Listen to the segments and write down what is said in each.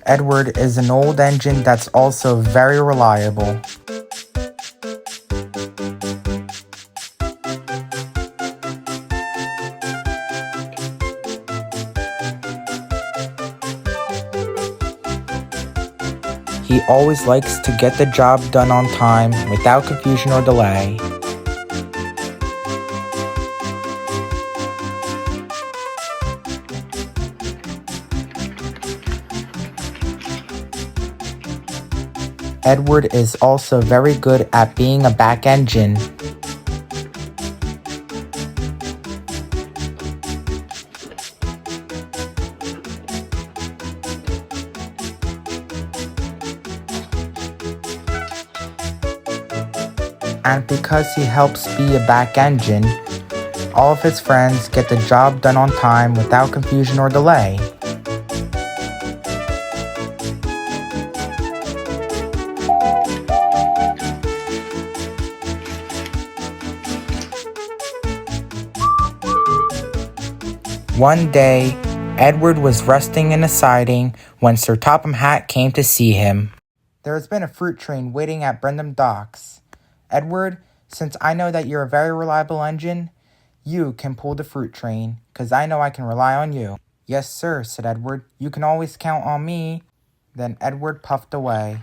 Edward is an old engine that's also very reliable. He always likes to get the job done on time without confusion or delay. Edward is also very good at being a back engine. And because he helps be a back engine, all of his friends get the job done on time without confusion or delay. One day, Edward was resting in a siding when Sir Topham Hatt came to see him. There has been a fruit train waiting at Brendam Docks. Edward, since I know that you're a very reliable engine, you can pull the fruit train, 'cause I know I can rely on you. Yes, sir, said Edward. You can always count on me. Then Edward puffed away.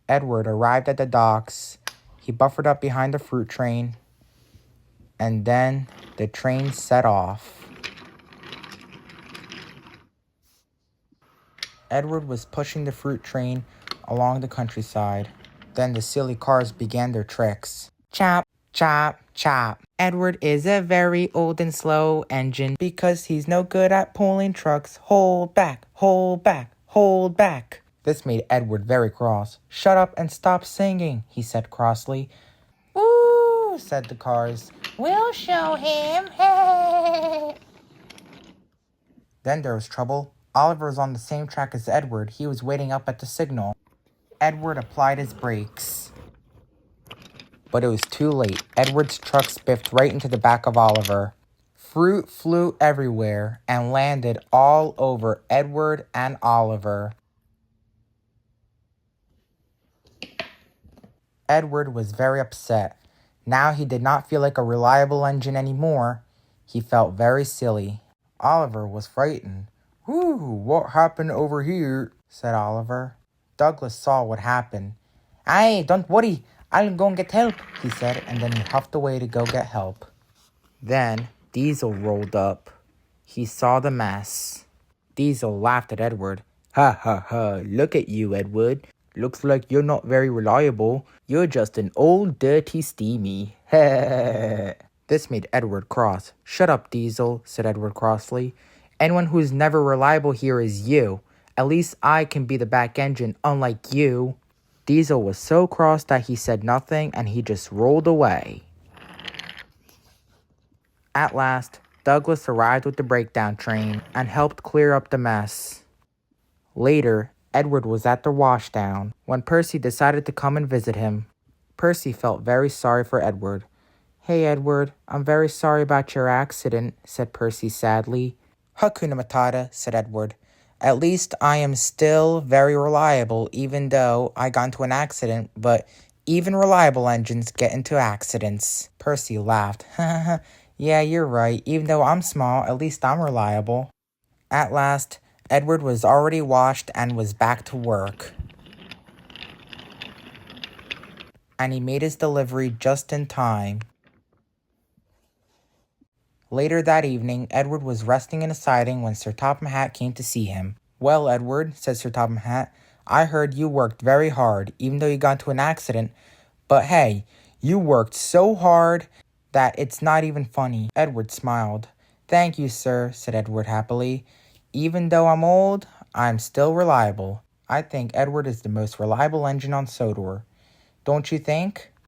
Edward arrived at the docks. He buffered up behind the fruit train, and then the train set off. Edward was pushing the fruit train along the countryside. Then the silly cars began their tricks. Chop, chop, chop. Edward is a very old and slow engine because he's no good at pulling trucks. Hold back, hold back, hold back. This made Edward very cross. Shut up and stop singing, he said crossly. Woo, said the cars. We'll show him. Then there was trouble. Oliver was on the same track as Edward. He was waiting up at the signal. Edward applied his brakes. But it was too late. Edward's truck spiffed right into the back of Oliver. Fruit flew everywhere and landed all over Edward and Oliver. Edward was very upset. Now he did not feel like a reliable engine anymore. He felt very silly. Oliver was frightened. "Whew, what happened over here?" said Oliver. Douglas saw what happened. "Aye, don't worry, I'll go and get help," he said, and then he huffed away to go get help. Then Diesel rolled up. He saw the mess. Diesel laughed at Edward. "Ha ha ha, look at you, Edward. Looks like you're not very reliable. You're just an old dirty steamy." This made Edward cross. "Shut up, Diesel," said Edward crossly. "Anyone who's never reliable here is you. At least I can be the back engine, unlike you." Diesel was so cross that he said nothing and he just rolled away. At last, Douglas arrived with the breakdown train and helped clear up the mess. Later, Edward was at the washdown when Percy decided to come and visit him. Percy felt very sorry for Edward. "Hey, Edward, I'm very sorry about your accident," said Percy sadly. "Hakuna Matata," said Edward. "At least I am still very reliable even though I got into an accident, but even reliable engines get into accidents." Percy laughed. "Yeah, you're right. Even though I'm small, at least I'm reliable." At last, Edward was already washed and was back to work. And he made his delivery just in time. Later that evening, Edward was resting in a siding when Sir Topham Hatt came to see him. "Well, Edward," said Sir Topham Hatt, "I heard you worked very hard, even though you got into an accident. But hey, you worked so hard that it's not even funny." Edward smiled. "Thank you, sir," said Edward happily. "Even though I'm old, I'm still reliable. I think Edward is the most reliable engine on Sodor. Don't you think?"